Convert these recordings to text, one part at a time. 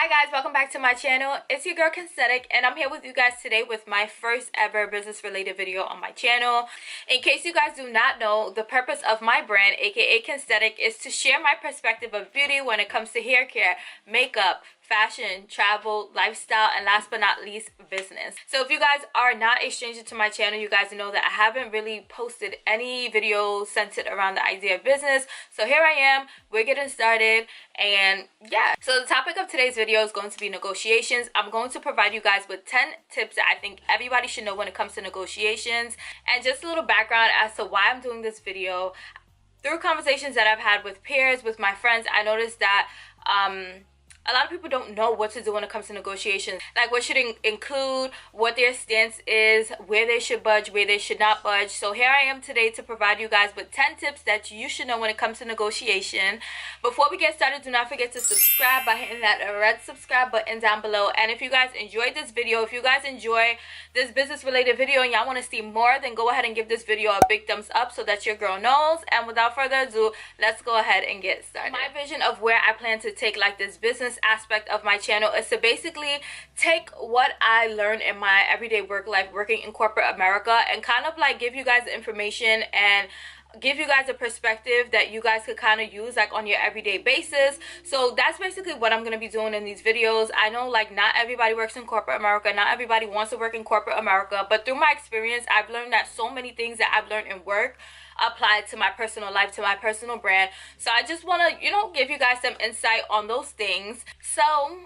Hi guys, welcome back to my channel. It's your girl Kensthetic, and I'm here with you guys today with my first ever business related video on my channel. In case you guys do not know, the purpose of my brand, aka Kensthetic, is to share my perspective of beauty when it comes to hair care, makeup, fashion, travel, lifestyle, and last but not least, business. So if you guys are not a stranger to my channel, you guys know that I haven't really posted any videos centered around the idea of business. So here I am, we're getting started, and yeah. So the topic of today's video is going to be negotiations. I'm going to provide you guys with 10 tips that I think everybody should know when it comes to negotiations, and just a little background as to why I'm doing this video. Through conversations that I've had with peers, with my friends, I noticed that a lot of people don't know what to do when it comes to negotiations. Like what should include, what their stance is, where they should budge, where they should not budge. So here I am today to provide you guys with 10 tips that you should know when it comes to negotiation. Before we get started, do not forget to subscribe by hitting that red subscribe button down below. And if you guys enjoyed this video, if you guys enjoy this business related video and y'all want to see more, then go ahead and give this video a big thumbs up so that your girl knows. And without further ado, let's go ahead and get started. My vision of where I plan to take like this business aspect of my channel is to basically take what I learned in my everyday work life working in corporate America and kind of like give you guys the information and give you guys a perspective that you guys could kind of use like on your everyday basis. So that's basically what I'm going to be doing in these videos. I know like not everybody works in corporate America, not everybody wants to work in corporate America, but through my experience I've learned that so many things that I've learned in work applied to my personal life, to my personal brand. So I just want to, give you guys some insight on those things. So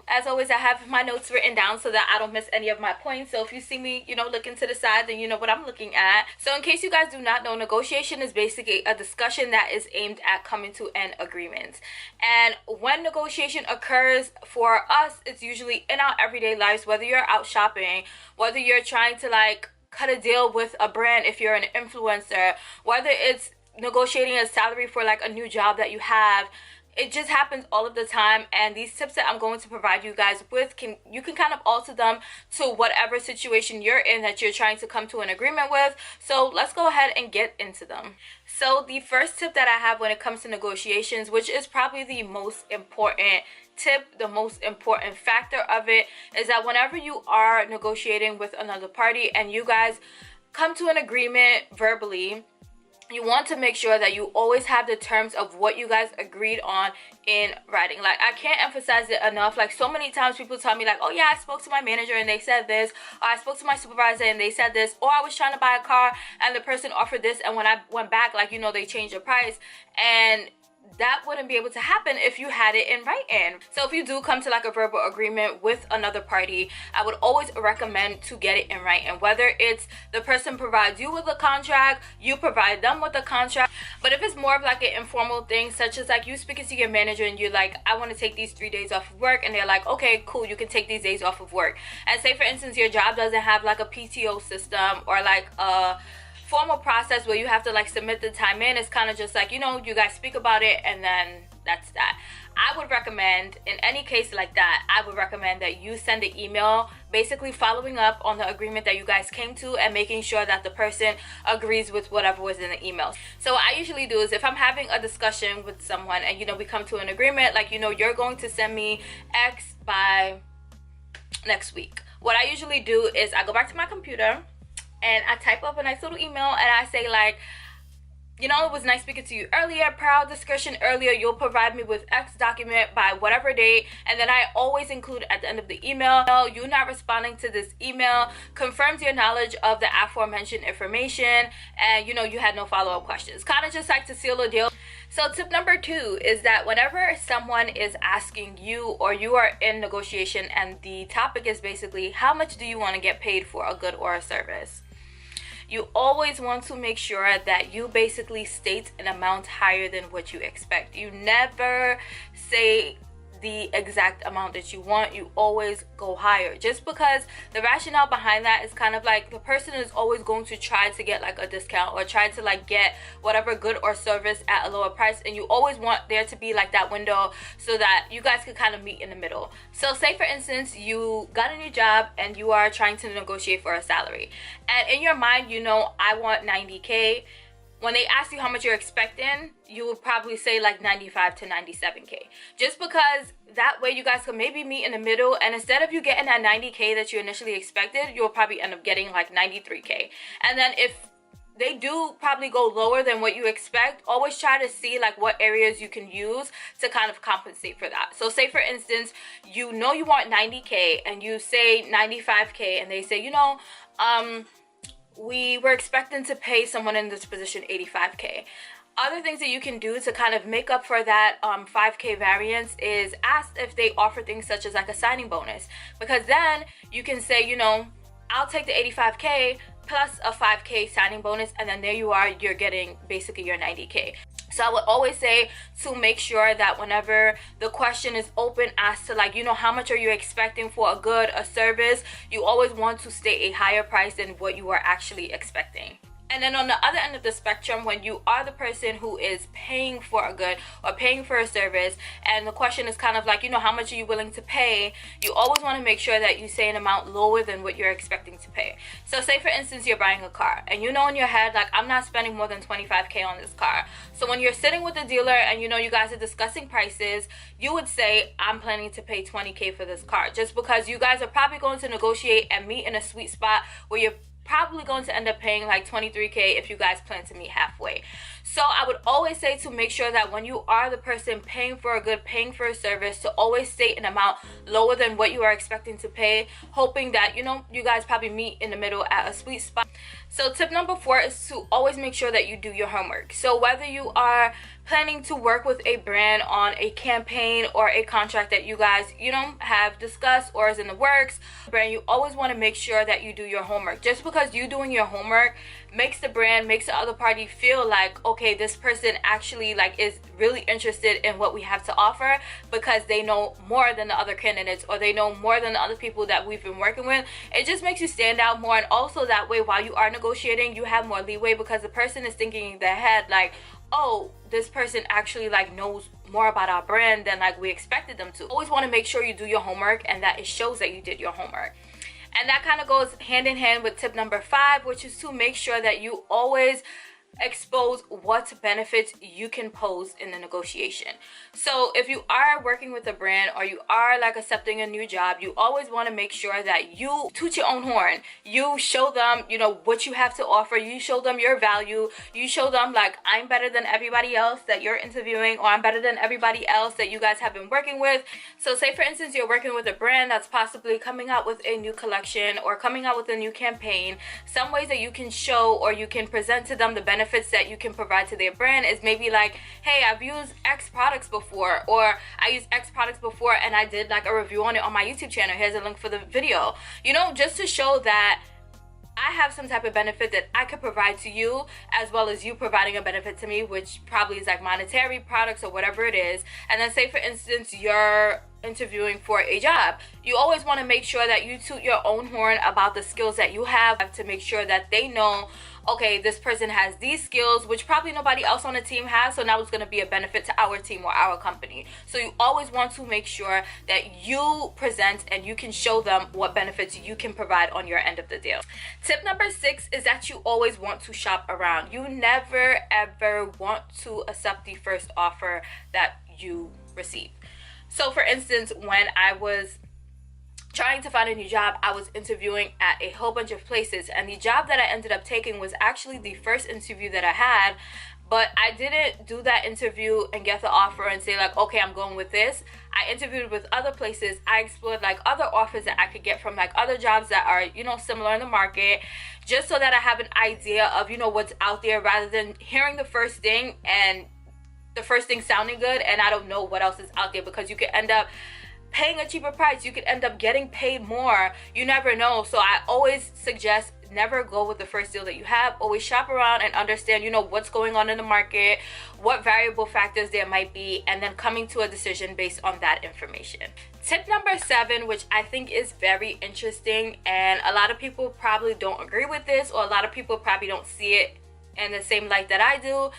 as always, I have my notes written down so that I don't miss any of my points. So if you see me, looking to the side, then you know what I'm looking at. So in case you guys do not know, negotiation is basically a discussion that is aimed at coming to an agreement. And when negotiation occurs for us, it's usually in our everyday lives, whether you're out shopping, whether you're trying to like cut a deal with a brand if you're an influencer, whether it's negotiating a salary for like a new job that you have. It just happens all of the time, and these tips that I'm going to provide you guys with, you can kind of alter them to whatever situation you're in that you're trying to come to an agreement with. So let's go ahead and get into them. So the first tip that I have when it comes to negotiations, which is probably the most important tip, the most important factor of it, is that whenever you are negotiating with another party and you guys come to an agreement verbally, you want to make sure that you always have the terms of what you guys agreed on in writing. Like, I can't emphasize it enough. Like, so many times people tell me like, oh yeah, I spoke to my manager and they said this, or I spoke to my supervisor and they said this, or I was trying to buy a car and the person offered this, and when I went back, like, they changed the price. And that wouldn't be able to happen if you had it in writing. So if you do come to like a verbal agreement with another party, I would always recommend to get it in writing. Whether it's the person provides you with a contract, you provide them with a contract. But if it's more of like an informal thing, such as like you speaking to your manager and you're like, I want to take these 3 days off of work, and they're like, okay, cool, you can take these days off of work. And say for instance your job doesn't have like a PTO system or like a formal process where you have to like submit the time in. It's kind of just like, you guys speak about it and then that's that. I would recommend, in any case like that, I would recommend that you send an email basically following up on the agreement that you guys came to and making sure that the person agrees with whatever was in the email. So what I usually do is, if I'm having a discussion with someone and we come to an agreement, like, you're going to send me X by next week, what I usually do is I go back to my computer and I type up a nice little email and I say like, it was nice speaking to you earlier. Per our discussion earlier, you'll provide me with X document by whatever date. And then I always include at the end of the email, you not responding to this email confirms your knowledge of the aforementioned information, and you had no follow-up questions. Kind of just like to seal a deal. So tip number 2 is that whenever someone is asking you, or you are in negotiation and the topic is basically how much do you want to get paid for a good or a service, you always want to make sure that you basically state an amount higher than what you expect. You never say the exact amount that you want. You always go higher, just because the rationale behind that is kind of like the person is always going to try to get like a discount or try to like get whatever good or service at a lower price, and you always want there to be like that window so that you guys can kind of meet in the middle. So say for instance you got a new job and you are trying to negotiate for a salary, and in your mind I want 90K. when they ask you how much you're expecting, you would probably say like 95 to 97K. Just because that way you guys can maybe meet in the middle, and instead of you getting that 90K that you initially expected, you'll probably end up getting like 93K. And then if they do probably go lower than what you expect, always try to see like what areas you can use to kind of compensate for that. So say for instance, you know you want 90K and you say 95K, and they say, you know, we were expecting to pay someone in this position 85K. Other things that you can do to kind of make up for that 5K variance is ask if they offer things such as like a signing bonus, because then you can say, you know, I'll take the 85K plus a 5K signing bonus, and then there you are, you're getting basically your 90K. So I would always say to make sure that whenever the question is open as to like, you know, how much are you expecting for a good, a service, you always want to state a higher price than what you are actually expecting. And then on the other end of the spectrum, when you are the person who is paying for a good or paying for a service, and the question is kind of like, you know, how much are you willing to pay, you always want to make sure that you say an amount lower than what you're expecting to pay. So say for instance, you're buying a car and you know in your head, like, I'm not spending more than 25K on this car. So when you're sitting with the dealer and you know you guys are discussing prices, you would say, I'm planning to pay 20K for this car, just because you guys are probably going to negotiate and meet in a sweet spot where you're probably going to end up paying like 23K if you guys plan to meet halfway. So I would always say to make sure that when you are the person paying for a good, paying for a service, to always state an amount lower than what you are expecting to pay, hoping that, you know, you guys probably meet in the middle at a sweet spot. So tip number 4 is to always make sure that you do your homework. So whether you are planning to work with a brand on a campaign or a contract that you guys, you know, have discussed or is in the works, brand, you always want to make sure that you do your homework. Just because you doing your homework makes the brand, makes the other party feel like, okay, this person actually like is really interested in what we have to offer, because they know more than the other candidates, or they know more than the other people that we've been working with. It just makes you stand out more. And also that way, while you are negotiating, you have more leeway, because the person is thinking in their head like, oh, this person actually like knows more about our brand than like we expected them to. Always want to make sure you do your homework and that it shows that you did your homework. And that kind of goes hand in hand with tip number 5, which is to make sure that you always expose what benefits you can pose in the negotiation. So if you are working with a brand, or you are like accepting a new job, you always want to make sure that you toot your own horn. You show them, you know, what you have to offer. You show them your value. You show them like, I'm better than everybody else that you're interviewing, or I'm better than everybody else that you guys have been working with. So say for instance, you're working with a brand that's possibly coming out with a new collection or coming out with a new campaign. Some ways that you can show or you can present to them the benefits that you can provide to their brand is maybe like, hey, I've used X products before, or I used X products before and I did like a review on it on my YouTube channel. Here's a link for the video. You know, just to show that I have some type of benefit that I could provide to you, as well as you providing a benefit to me, which probably is like monetary products or whatever it is. And then say for instance, you're interviewing for a job, you always want to make sure that you toot your own horn about the skills that you have, to make sure that they know, okay, this person has these skills which probably nobody else on the team has, so now it's going to be a benefit to our team or our company. So you always want to make sure that you present and you can show them what benefits you can provide on your end of the deal. Tip number 6 is that you always want to shop around. You never ever want to accept the first offer that you receive. So for instance, when I was trying to find a new job, I was interviewing at a whole bunch of places, and the job that I ended up taking was actually the first interview that I had. But I didn't do that interview and get the offer and say like, okay, I'm going with this. I interviewed with other places. I explored like other offers that I could get from like other jobs that are, you know, similar in the market, just so that I have an idea of, you know, what's out there, rather than hearing the first thing and the first thing sounding good and I don't know what else is out there, because you could end up paying a cheaper price, you could end up getting paid more. You never know. So I always suggest never go with the first deal that you have. Always shop around and understand, you know, what's going on in the market, what variable factors there might be, and then coming to a decision based on that information. Tip number 7, which I think is very interesting, and a lot of people probably don't agree with this, or a lot of people probably don't see it in the same light that I do,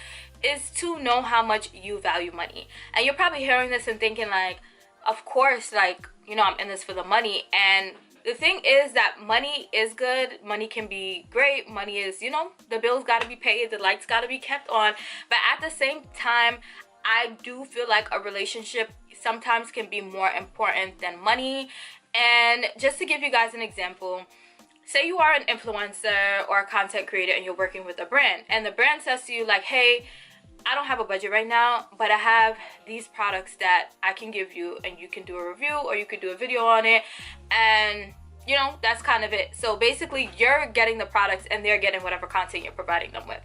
is to know how much you value money. And you're probably hearing this and thinking like, of course, like, you know, I'm in this for the money. And The thing is that money is good, money can be great, money is, you know, the bills got to be paid, the lights got to be kept on, but at the same time, I do feel like a relationship sometimes can be more important than money. And just to give you guys an example, say you are an influencer or a content creator and you're working with a brand, and the brand says to you like, hey, I don't have a budget right now, but I have these products that I can give you and you can do a review or you could do a video on it, and you know, that's kind of it. So basically you're getting the products and they're getting whatever content you're providing them with.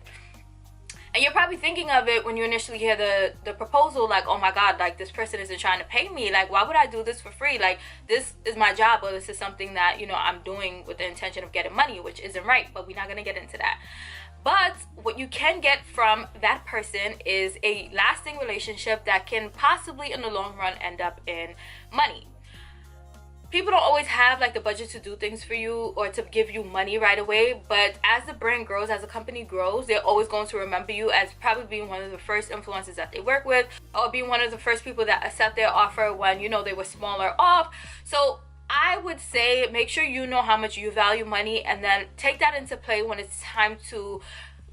And you're probably thinking of it when you initially hear the proposal, like, oh my god, like this person isn't trying to pay me, like why would I do this for free? Like this is my job, or this is something that, you know, I'm doing with the intention of getting money, which isn't right, but we're not going to get into that. But what you can get from that person is a lasting relationship that can possibly in the long run end up in money. People don't always have like the budget to do things for you or to give you money right away, but as the brand grows, as the company grows, they're always going to remember you as probably being one of the first influencers that they work with, or being one of the first people that accept their offer when, you know, they were smaller off. So I would say make sure you know how much you value money, and then take that into play when it's time to,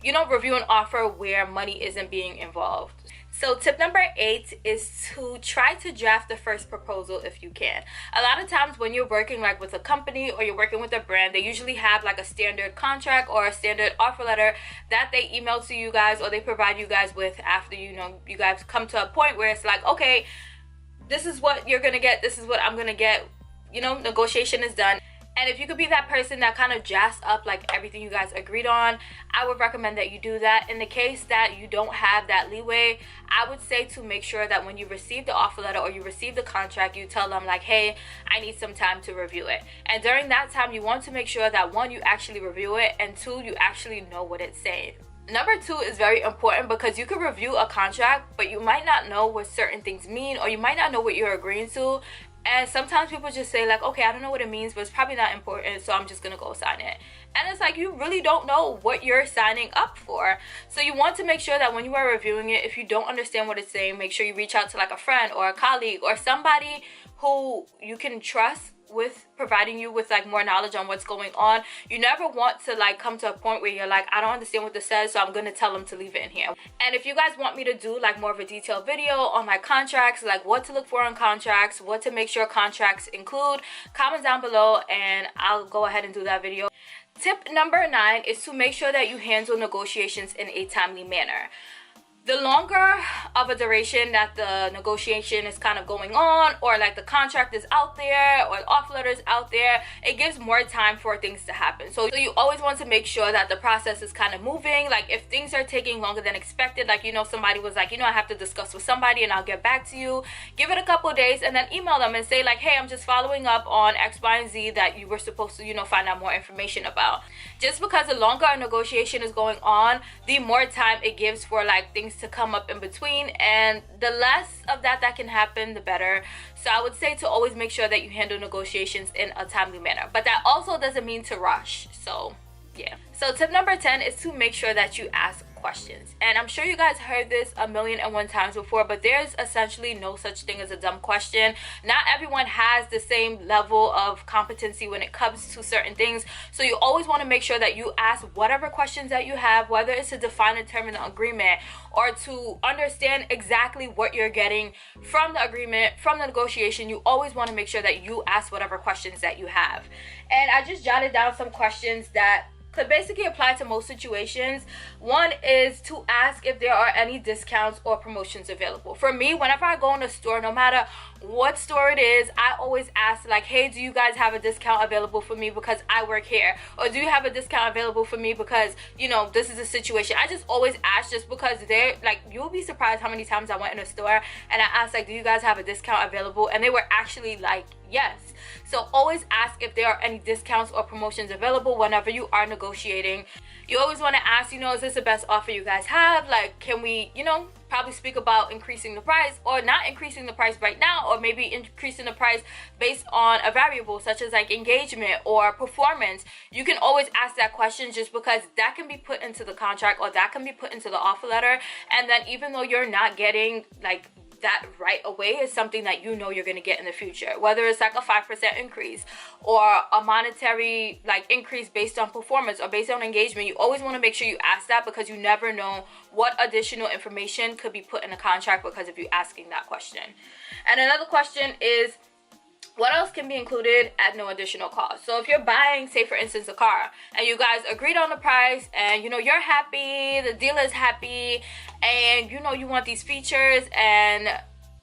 you know, review an offer where money isn't being involved. So tip number 8 is to try to draft the first proposal if you can. A lot of times when you're working like with a company or you're working with a brand, they usually have like a standard contract or a standard offer letter that they email to you guys, or they provide you guys with after, you know, you guys come to a point where it's like, okay, this is what you're gonna get, this is what I'm gonna get, you know, negotiation is done. And if you could be that person that kind of drafts up like everything you guys agreed on, I would recommend that you do that. In the case that you don't have that leeway, I would say to make sure that when you receive the offer letter or you receive the contract, you tell them like, hey, I need some time to review it. And during that time, you want to make sure that 1, you actually review it, and 2, you actually know what it's saying. Number 2 is very important, because you could review a contract, but you might not know what certain things mean, or you might not know what you're agreeing to. And sometimes people just say like, okay, I don't know what it means, but it's probably not important, so I'm just gonna go sign it. And it's like, you really don't know what you're signing up for. So you want to make sure that when you are reviewing it, if you don't understand what it's saying, make sure you reach out to like a friend or a colleague or somebody who you can trust with providing you with like more knowledge on what's going on. You never want to like come to a point where you're like, I don't understand what this says, so I'm gonna tell them to leave it in here. And if you guys want me to do like more of a detailed video on my contracts, like what to look for in contracts, what to make sure contracts include, comment down below and I'll go ahead and do that video. Tip number 9 is to make sure that you handle negotiations in a timely manner. The longer of a duration that the negotiation is kind of going on, or like the contract is out there or the offer letter is out there, it gives more time for things to happen. So you always want to make sure that the process is kind of moving. Like if things are taking longer than expected, like, you know, somebody was like, you know, I have to discuss with somebody and I'll get back to you, give it a couple of days and then email them and say like, hey, I'm just following up on X, Y, and Z that you were supposed to, you know, find out more information about. Just because the longer a negotiation is going on, the more time it gives for like things to come up in between, and the less of that can happen, the better. So I would say to always make sure that you handle negotiations in a timely manner, but that also doesn't mean to rush. So yeah. So tip number 10 is to make sure that you ask questions. And I'm sure you guys heard this 1,000,001 times before, but there's essentially no such thing as a dumb question. Not everyone has the same level of competency when it comes to certain things. So you always want to make sure that you ask whatever questions that you have, whether it's to define a term in the agreement or to understand exactly what you're getting from the agreement, from the negotiation. You always want to make sure that you ask whatever questions that you have. And I just jotted down some questions that could basically apply to most situations. One is to ask if there are any discounts or promotions available. For me, whenever I go in a store, no matter what store it is, I always ask like, hey, do you guys have a discount available for me because I work here? Or do you have a discount available for me because, you know, this is a situation? I just always ask, just because they're like, you'll be surprised how many times I went in a store and I asked like, do you guys have a discount available? And they were actually like, yes. So always ask if there are any discounts or promotions available whenever you are negotiating. You always want to ask, you know, is this the best offer you guys have? Like, can we, you know, probably speak about increasing the price, or not increasing the price right now, or maybe increasing the price based on a variable such as like engagement or performance. You can always ask that question, just because that can be put into the contract, or that can be put into the offer letter. And then even though you're not getting like that right away, is something that you know you're going to get in the future, whether it's like a 5% increase or a monetary like increase based on performance or based on engagement. You always want to make sure you ask that, because you never know what additional information could be put in a contract because of you asking that question. And another question is, what else can be included at no additional cost? So if you're buying, say for instance, a car, and you guys agreed on the price, and you know you're happy, the dealer is happy, and you know you want these features, and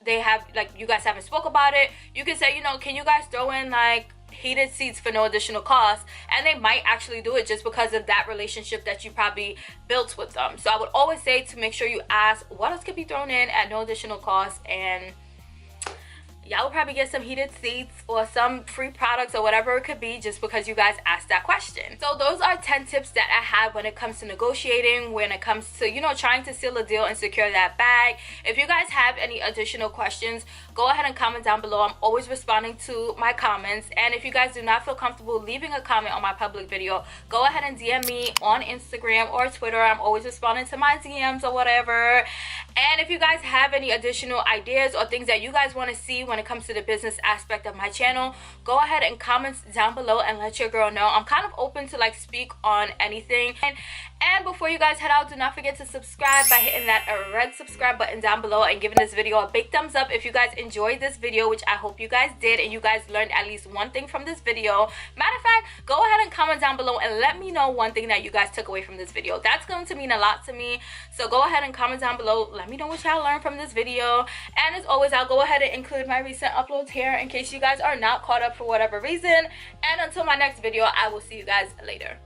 they have, like, you guys haven't spoke about it, you can say, you know, can you guys throw in like heated seats for no additional cost? And they might actually do it, just because of that relationship that you probably built with them. So I would always say to make sure you ask what else could be thrown in at no additional cost, and y'all will probably get some heated seats or some free products or whatever it could be, just because you guys asked that question. So those are 10 tips that I have when it comes to negotiating, when it comes to, you know, trying to seal a deal and secure that bag. If you guys have any additional questions, go ahead and comment down below. I'm always responding to my comments. And if you guys do not feel comfortable leaving a comment on my public video, go ahead and DM me on Instagram or Twitter. I'm always responding to my DMs or whatever. And if you guys have any additional ideas or things that you guys want to see when it comes to the business aspect of my channel, go ahead and comment down below and let your girl know. I'm kind of open to like speak on anything. And before you guys head out, do not forget to subscribe by hitting that red subscribe button down below and giving this video a big thumbs up if you guys enjoyed this video, which I hope you guys did, and you guys learned at least one thing from this video. Matter of fact, go ahead and comment down below and let me know one thing that you guys took away from this video. That's going to mean a lot to me. So go ahead and comment down below. Let me know what y'all learned from this video. And as always, I'll go ahead and include my recent uploads here in case you guys are not caught up for whatever reason. And until my next video, I will see you guys later.